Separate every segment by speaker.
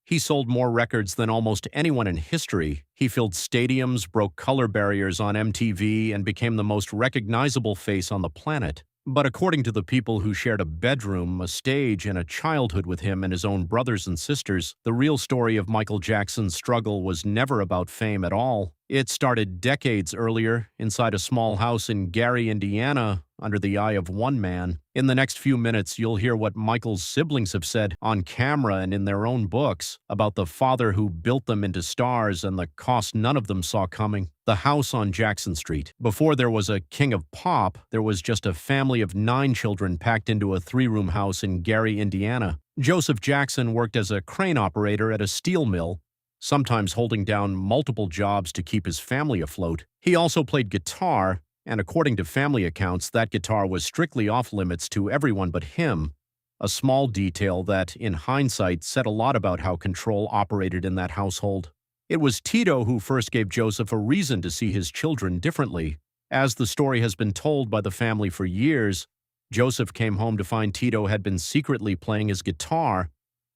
Speaker 1: He sold more records than almost anyone in history. He filled stadiums, broke color barriers on MTV, and became the most recognizable face on the planet. But according to the people who shared a bedroom, a stage, and a childhood with him and his own brothers and sisters, the real story of Michael Jackson's struggle was never about fame at all. It started decades earlier, inside a small house in Gary, Indiana, under the eye of one man. In the next few minutes, you'll hear what Michael's siblings have said on camera and in their own books about the father who built them into stars and the cost none of them saw coming. The house on Jackson Street. Before there was a king of pop, there was just a family of 9 children packed into a 3-room house in Gary, Indiana. Joseph Jackson worked as a crane operator at a steel mill, sometimes holding down multiple jobs to keep his family afloat. He also played guitar, and according to family accounts, that guitar was strictly off-limits to everyone but him, a small detail that, in hindsight, said a lot about how control operated in that household. It was Tito who first gave Joseph a reason to see his children differently. As the story has been told by the family for years, Joseph came home to find Tito had been secretly playing his guitar,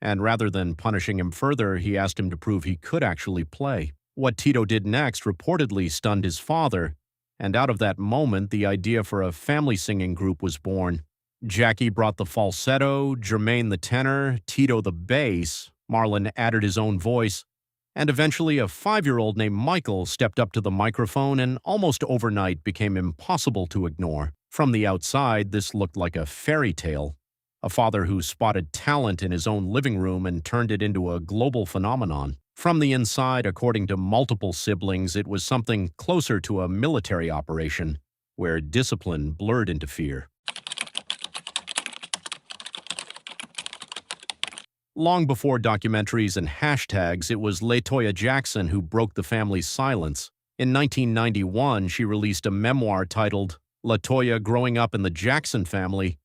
Speaker 1: and rather than punishing him further, he asked him to prove he could actually play. What Tito did next reportedly stunned his father, and out of that moment, the idea for a family singing group was born. Jackie brought the falsetto, Jermaine the tenor, Tito the bass, Marlon added his own voice, and eventually a 5-year-old named Michael stepped up to the microphone and almost overnight became impossible to ignore. From the outside, this looked like a fairy tale. A father who spotted talent in his own living room and turned it into a global phenomenon. From the inside, according to multiple siblings, it was something closer to a military operation, where discipline blurred into fear. Long before documentaries and hashtags, it was Toya Jackson who broke the family's silence. In 1991, she released a memoir titled Toya Growing Up in the Jackson Family,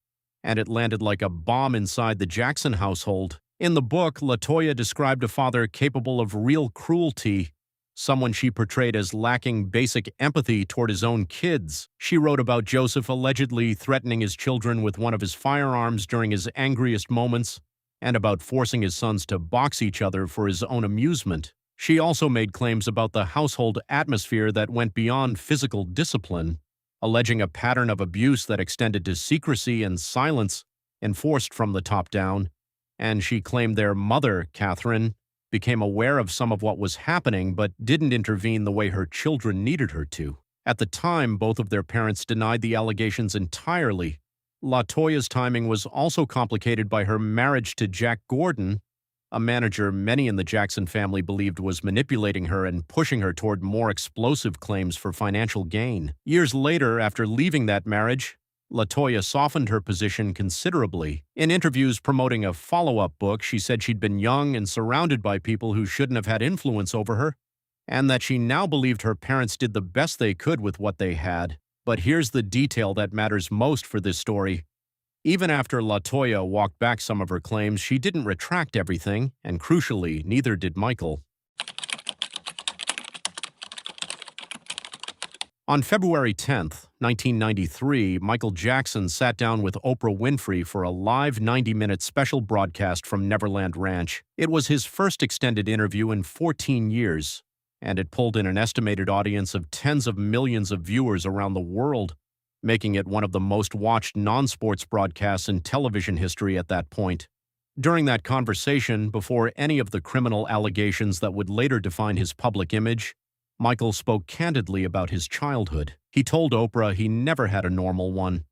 Speaker 1: and it landed like a bomb inside the Jackson household. In the book, Toya described a father capable of real cruelty, someone she portrayed as lacking basic empathy toward his own kids. She wrote about Joseph allegedly threatening his children with one of his firearms during his angriest moments, and about forcing his sons to box each other for his own amusement. She also made claims about the household atmosphere that went beyond physical discipline, alleging a pattern of abuse that extended to secrecy and silence enforced from the top down, and she claimed their mother, Catherine, became aware of some of what was happening but didn't intervene the way her children needed her to. At the time, both of their parents denied the allegations entirely. Toya's timing was also complicated by her marriage to Jack Gordon, a manager many in the Jackson family believed was manipulating her and pushing her toward more explosive claims for financial gain. Years later, after leaving that marriage, Toya softened her position considerably. In interviews promoting a follow-up book, she said she'd been young and surrounded by people who shouldn't have had influence over her, and that she now believed her parents did the best they could with what they had. But here's the detail that matters most for this story. Even after Toya walked back some of her claims, she didn't retract everything, and crucially, neither did Michael. On February 10, 1993, Michael Jackson sat down with Oprah Winfrey for a live 90-minute special broadcast from Neverland Ranch. It was his first extended interview in 14 years, and it pulled in an estimated audience of tens of millions of viewers around the world, making it one of the most watched non-sports broadcasts in television history at that point. During that conversation, before any of the criminal allegations that would later define his public image, Michael spoke candidly about his childhood. He told Oprah he never had a normal one.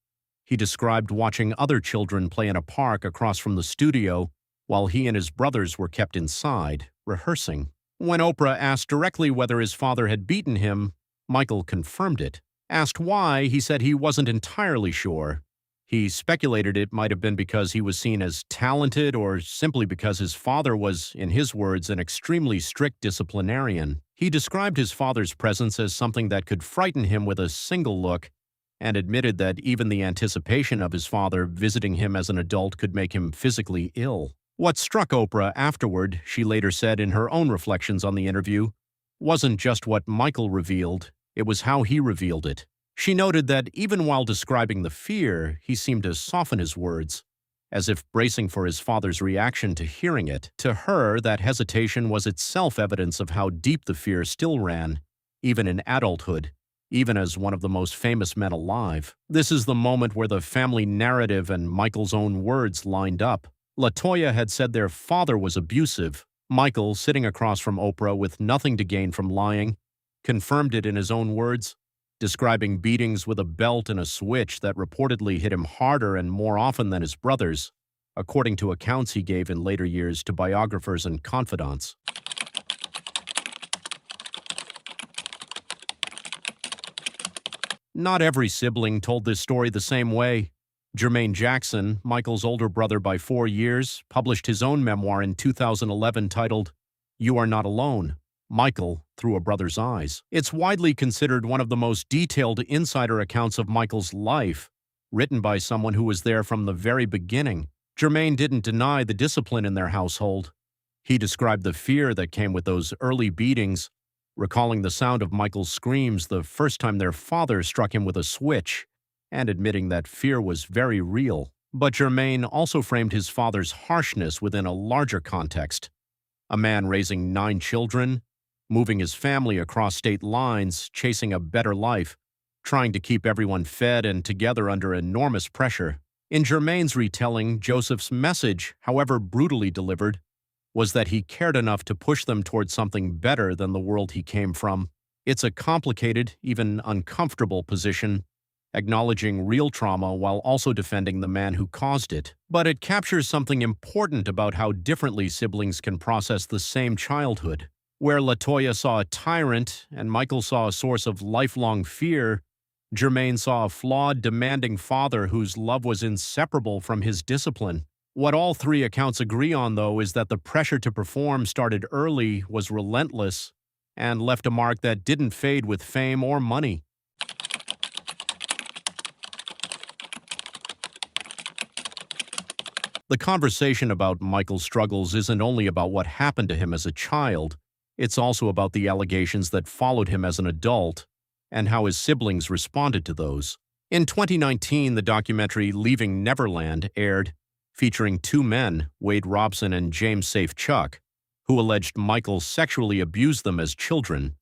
Speaker 1: He described watching other children play in a park across from the studio while he and his brothers were kept inside, rehearsing. When Oprah asked directly whether his father had beaten him, Michael confirmed it. Asked why, he said he wasn't entirely sure. He speculated it might have been because he was seen as talented or simply because his father was, in his words, an extremely strict disciplinarian. He described his father's presence as something that could frighten him with a single look, and admitted that even the anticipation of his father visiting him as an adult could make him physically ill. What struck Oprah afterward, she later said in her own reflections on the interview, wasn't just what Michael revealed, it was how he revealed it. She noted that even while describing the fear, he seemed to soften his words, as if bracing for his father's reaction to hearing it. To her, that hesitation was itself evidence of how deep the fear still ran, even in adulthood, even as one of the most famous men alive. This is the moment where the family narrative and Michael's own words lined up. LaToya had said their father was abusive. Michael, sitting across from Oprah with nothing to gain from lying, confirmed it in his own words, describing beatings with a belt and a switch that reportedly hit him harder and more often than his brothers, according to accounts he gave in later years to biographers and confidants. Not every sibling told this story the same way. Jermaine Jackson, Michael's older brother by 4 years, published his own memoir in 2011 titled, "You Are Not Alone: Michael Through a Brother's Eyes." It's widely considered one of the most detailed insider accounts of Michael's life, written by someone who was there from the very beginning. Jermaine didn't deny the discipline in their household. He described the fear that came with those early beatings, recalling the sound of Michael's screams the first time their father struck him with a switch, and admitting that fear was very real. But Jermaine also framed his father's harshness within a larger context. A man raising 9 children, moving his family across state lines, chasing a better life, trying to keep everyone fed and together under enormous pressure. In Jermaine's retelling, Joseph's message, however brutally delivered, was that he cared enough to push them towards something better than the world he came from. It's a complicated, even uncomfortable position, acknowledging real trauma while also defending the man who caused it. But it captures something important about how differently siblings can process the same childhood. Where LaToya saw a tyrant and Michael saw a source of lifelong fear, Jermaine saw a flawed, demanding father whose love was inseparable from his discipline. What all 3 accounts agree on, though, is that the pressure to perform started early, was relentless, and left a mark that didn't fade with fame or money. The conversation about Michael's struggles isn't only about what happened to him as a child, it's also about the allegations that followed him as an adult and how his siblings responded to those. In 2019, the documentary Leaving Neverland aired, featuring 2 men, Wade Robson and James Safechuck, who alleged Michael sexually abused them as children,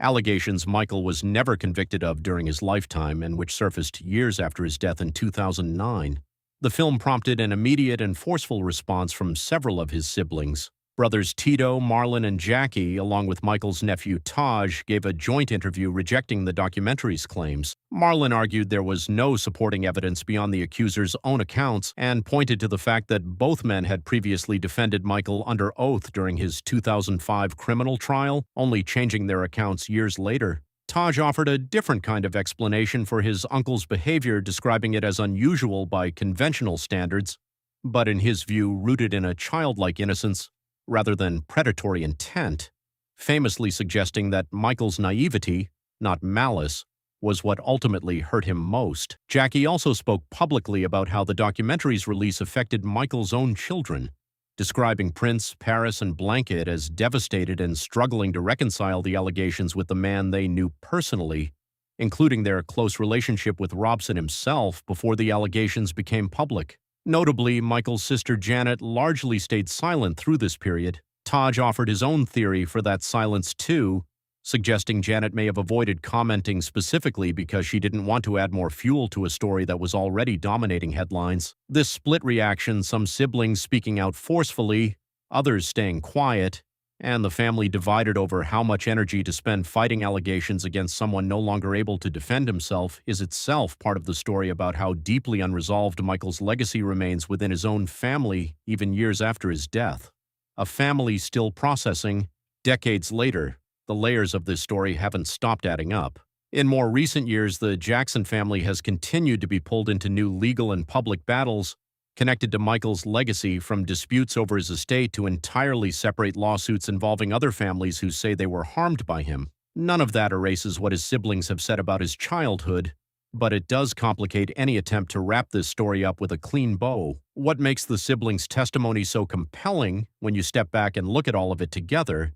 Speaker 1: allegations Michael was never convicted of during his lifetime and which surfaced years after his death in 2009. The film prompted an immediate and forceful response from several of his siblings. Brothers Tito, Marlon, and Jackie, along with Michael's nephew Taj, gave a joint interview rejecting the documentary's claims. Marlon argued there was no supporting evidence beyond the accuser's own accounts and pointed to the fact that both men had previously defended Michael under oath during his 2005 criminal trial, only changing their accounts years later. Taj offered a different kind of explanation for his uncle's behavior, describing it as unusual by conventional standards, but in his view rooted in a childlike innocence rather than predatory intent, famously suggesting that Michael's naivety, not malice, was what ultimately hurt him most. Jackie also spoke publicly about how the documentary's release affected Michael's own children, describing Prince, Paris, and Blanket as devastated and struggling to reconcile the allegations with the man they knew personally, including their close relationship with Robson himself before the allegations became public. Notably, Michael's sister Janet largely stayed silent through this period. Taj offered his own theory for that silence too, suggesting Janet may have avoided commenting specifically because she didn't want to add more fuel to a story that was already dominating headlines. This split reaction, some siblings speaking out forcefully, others staying quiet, and the family divided over how much energy to spend fighting allegations against someone no longer able to defend himself, is itself part of the story about how deeply unresolved Michael's legacy remains within his own family even years after his death. A family still processing, decades later, the layers of this story haven't stopped adding up. In more recent years, the Jackson family has continued to be pulled into new legal and public battles connected to Michael's legacy, from disputes over his estate to entirely separate lawsuits involving other families who say they were harmed by him. None of that erases what his siblings have said about his childhood, but it does complicate any attempt to wrap this story up with a clean bow. What makes the siblings' testimony so compelling, when you step back and look at all of it together,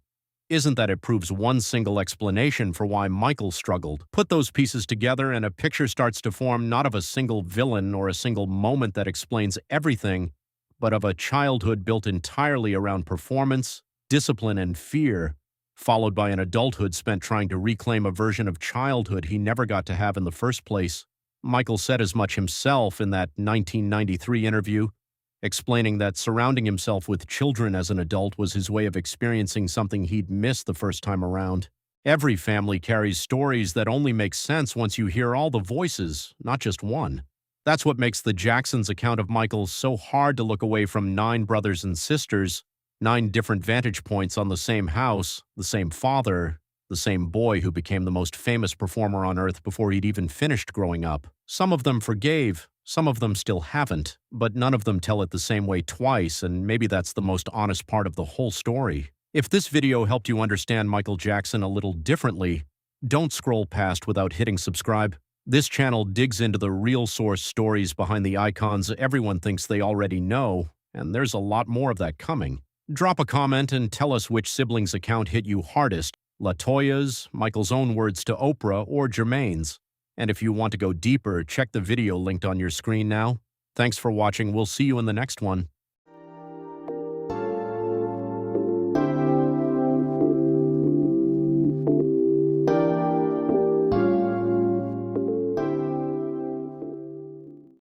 Speaker 1: isn't that it proves one single explanation for why Michael struggled. Put those pieces together and a picture starts to form not of a single villain or a single moment that explains everything, but of a childhood built entirely around performance, discipline, and fear, followed by an adulthood spent trying to reclaim a version of childhood he never got to have in the first place. Michael said as much himself in that 1993 interview, explaining that surrounding himself with children as an adult was his way of experiencing something he'd missed the first time around. Every family carries stories that only make sense once you hear all the voices, not just one. That's what makes the Jacksons' account of Michael so hard to look away from 9 brothers and sisters, 9 different vantage points on the same house, the same father, the same boy who became the most famous performer on earth before he'd even finished growing up. Some of them forgave, some of them still haven't, but none of them tell it the same way twice, and maybe that's the most honest part of the whole story. If this video helped you understand Michael Jackson a little differently, don't scroll past without hitting subscribe. This channel digs into the real source stories behind the icons everyone thinks they already know, and there's a lot more of that coming. Drop a comment and tell us which sibling's account hit you hardest, Toya's, Michael's own words to Oprah, or Jermaine's. And if you want to go deeper, check the video linked on your screen now. Thanks for watching. We'll see you in the next one.